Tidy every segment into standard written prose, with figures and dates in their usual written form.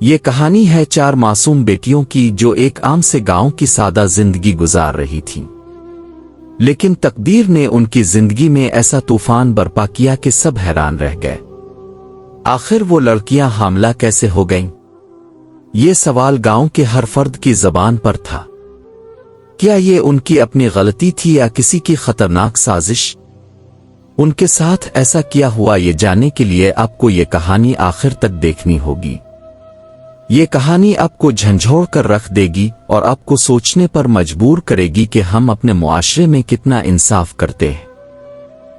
یہ کہانی ہے 4 معصوم بیٹیوں کی جو ایک عام سے گاؤں کی سادہ زندگی گزار رہی تھیں، لیکن تقدیر نے ان کی زندگی میں ایسا طوفان برپا کیا کہ سب حیران رہ گئے۔ آخر وہ لڑکیاں حاملہ کیسے ہو گئیں؟ یہ سوال گاؤں کے ہر فرد کی زبان پر تھا۔ کیا یہ ان کی اپنی غلطی تھی یا کسی کی خطرناک سازش؟ ان کے ساتھ ایسا کیا ہوا یہ جاننے کے لیے آپ کو یہ کہانی آخر تک دیکھنی ہوگی۔ یہ کہانی آپ کو جھنجھوڑ کر رکھ دے گی اور آپ کو سوچنے پر مجبور کرے گی کہ ہم اپنے معاشرے میں کتنا انصاف کرتے ہیں۔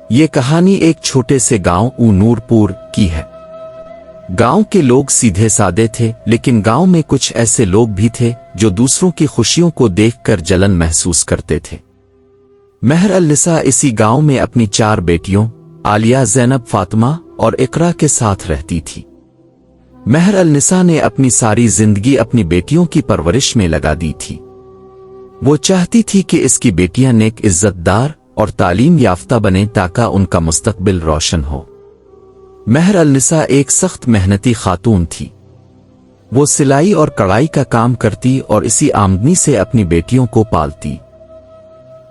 یہ کہانی ایک چھوٹے سے گاؤں نور پور کی ہے۔ گاؤں کے لوگ سیدھے سادے تھے، لیکن گاؤں میں کچھ ایسے لوگ بھی تھے جو دوسروں کی خوشیوں کو دیکھ کر جلن محسوس کرتے تھے۔ مہر النساء اسی گاؤں میں اپنی 4 بیٹیوں عالیہ، زینب، فاطمہ اور اقرا کے ساتھ رہتی تھی۔ مہر النساء نے اپنی ساری زندگی اپنی بیٹیوں کی پرورش میں لگا دی تھی۔ وہ چاہتی تھی کہ اس کی بیٹیاں نیک، عزت دار اور تعلیم یافتہ بنیں تاکہ ان کا مستقبل روشن ہو۔ مہر النساء ایک سخت محنتی خاتون تھی۔ وہ سلائی اور کڑھائی کا کام کرتی اور اسی آمدنی سے اپنی بیٹیوں کو پالتی۔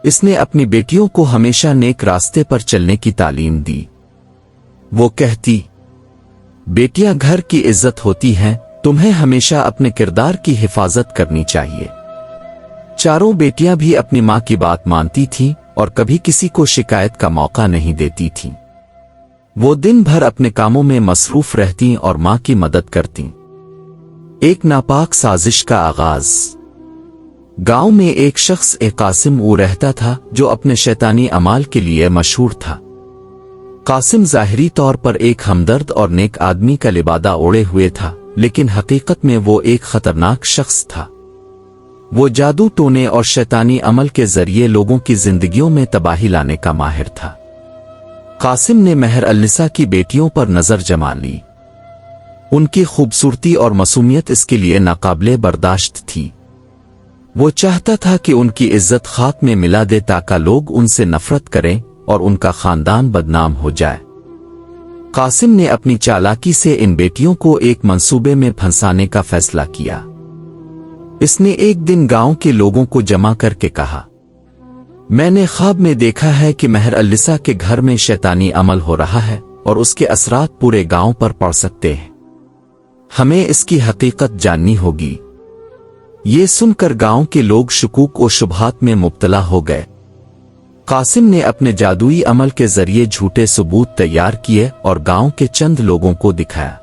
اس نے اپنی بیٹیوں کو ہمیشہ نیک راستے پر چلنے کی تعلیم دی۔ وہ کہتی، بیٹیاں گھر کی عزت ہوتی ہیں، تمہیں ہمیشہ اپنے کردار کی حفاظت کرنی چاہیے۔ 4 بیٹیاں بھی اپنی ماں کی بات مانتی تھیں اور کبھی کسی کو شکایت کا موقع نہیں دیتی تھیں۔ وہ دن بھر اپنے کاموں میں مصروف رہتیں اور ماں کی مدد کرتیں۔ ایک ناپاک سازش کا آغاز۔ گاؤں میں ایک شخص قاسم رہتا تھا جو اپنے شیطانی اعمال کے لیے مشہور تھا۔ قاسم ظاہری طور پر ایک ہمدرد اور نیک آدمی کا لبادہ اوڑے ہوئے تھا، لیکن حقیقت میں وہ ایک خطرناک شخص تھا۔ وہ جادو ٹونے اور شیطانی عمل کے ذریعے لوگوں کی زندگیوں میں تباہی لانے کا ماہر تھا۔ قاسم نے مہر النساء کی بیٹیوں پر نظر جما لی۔ ان کی خوبصورتی اور معصومیت اس کے لیے ناقابل برداشت تھی۔ وہ چاہتا تھا کہ ان کی عزت خاک میں ملا دے تاکہ لوگ ان سے نفرت کریں اور ان کا خاندان بدنام ہو جائے۔ قاسم نے اپنی چالاکی سے ان بیٹیوں کو ایک منصوبے میں پھنسانے کا فیصلہ کیا۔ اس نے ایک دن گاؤں کے لوگوں کو جمع کر کے کہا، میں نے خواب میں دیکھا ہے کہ مہر النساء کے گھر میں شیطانی عمل ہو رہا ہے اور اس کے اثرات پورے گاؤں پر پڑ سکتے ہیں۔ ہمیں اس کی حقیقت جاننی ہوگی۔ یہ سن کر گاؤں کے لوگ شکوک و شبہات میں مبتلا ہو گئے۔ قاسم نے اپنے جادوئی عمل کے ذریعے جھوٹے ثبوت تیار کیے اور گاؤں کے چند لوگوں کو دکھایا۔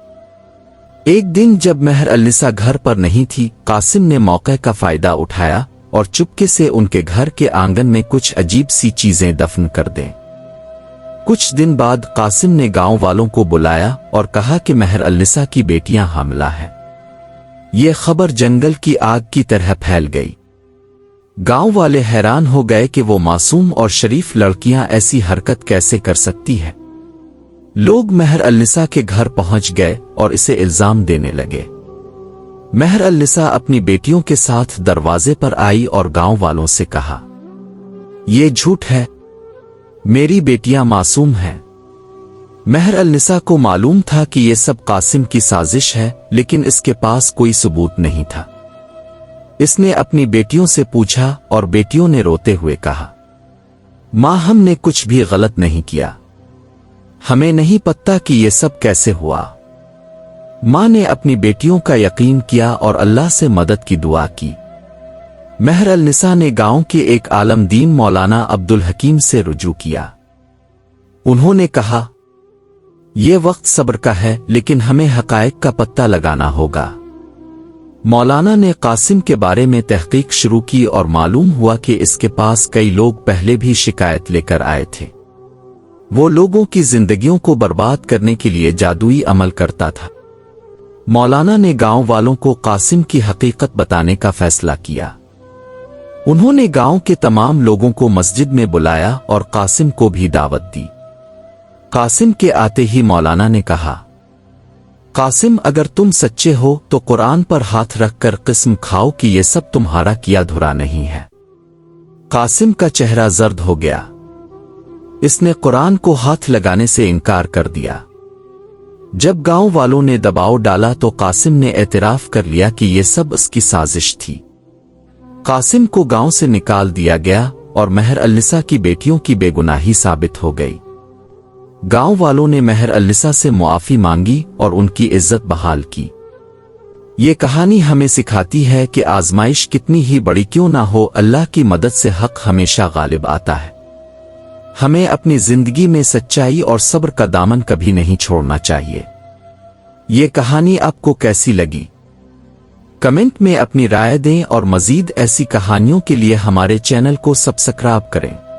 ایک دن جب مہر النساء گھر پر نہیں تھی، قاسم نے موقع کا فائدہ اٹھایا اور چپکے سے ان کے گھر کے آنگن میں کچھ عجیب سی چیزیں دفن کر دیں۔ کچھ دن بعد قاسم نے گاؤں والوں کو بلایا اور کہا کہ مہر النساء کی بیٹیاں حاملہ ہیں۔ یہ خبر جنگل کی آگ کی طرح پھیل گئی۔ گاؤں والے حیران ہو گئے کہ وہ معصوم اور شریف لڑکیاں ایسی حرکت کیسے کر سکتی ہیں۔ لوگ مہر النساء کے گھر پہنچ گئے اور اسے الزام دینے لگے۔ مہر النساء اپنی بیٹیوں کے ساتھ دروازے پر آئی اور گاؤں والوں سے کہا، یہ جھوٹ ہے، میری بیٹیاں معصوم ہیں۔ مہر النساء کو معلوم تھا کہ یہ سب قاسم کی سازش ہے، لیکن اس کے پاس کوئی ثبوت نہیں تھا۔ اس نے اپنی بیٹیوں سے پوچھا اور بیٹیوں نے روتے ہوئے کہا، ماں ہم نے کچھ بھی غلط نہیں کیا، ہمیں نہیں پتہ کہ یہ سب کیسے ہوا۔ ماں نے اپنی بیٹیوں کا یقین کیا اور اللہ سے مدد کی دعا کی۔ مہر النساء نے گاؤں کے ایک عالم دین مولانا عبدالحکیم سے رجوع کیا۔ انہوں نے کہا، یہ وقت صبر کا ہے، لیکن ہمیں حقائق کا پتہ لگانا ہوگا۔ مولانا نے قاسم کے بارے میں تحقیق شروع کی اور معلوم ہوا کہ اس کے پاس کئی لوگ پہلے بھی شکایت لے کر آئے تھے۔ وہ لوگوں کی زندگیوں کو برباد کرنے کے لیے جادوئی عمل کرتا تھا۔ مولانا نے گاؤں والوں کو قاسم کی حقیقت بتانے کا فیصلہ کیا۔ انہوں نے گاؤں کے تمام لوگوں کو مسجد میں بلایا اور قاسم کو بھی دعوت دی۔ قاسم کے آتے ہی مولانا نے کہا، قاسم اگر تم سچے ہو تو قرآن پر ہاتھ رکھ کر قسم کھاؤ کہ یہ سب تمہارا کیا دھرا نہیں ہے۔ قاسم کا چہرہ زرد ہو گیا۔ اس نے قرآن کو ہاتھ لگانے سے انکار کر دیا۔ جب گاؤں والوں نے دباؤ ڈالا تو قاسم نے اعتراف کر لیا کہ یہ سب اس کی سازش تھی۔ قاسم کو گاؤں سے نکال دیا گیا اور مہر النساء کی بیٹیوں کی بے گناہی ثابت ہو گئی۔ گاؤں والوں نے مہر النساء سے معافی مانگی اور ان کی عزت بحال کی۔ یہ کہانی ہمیں سکھاتی ہے کہ آزمائش کتنی ہی بڑی کیوں نہ ہو، اللہ کی مدد سے حق ہمیشہ غالب آتا ہے۔ ہمیں اپنی زندگی میں سچائی اور صبر کا دامن کبھی نہیں چھوڑنا چاہیے۔ یہ کہانی آپ کو کیسی لگی؟ کمنٹ میں اپنی رائے دیں اور مزید ایسی کہانیوں کے لیے ہمارے چینل کو سبسکرائب کریں۔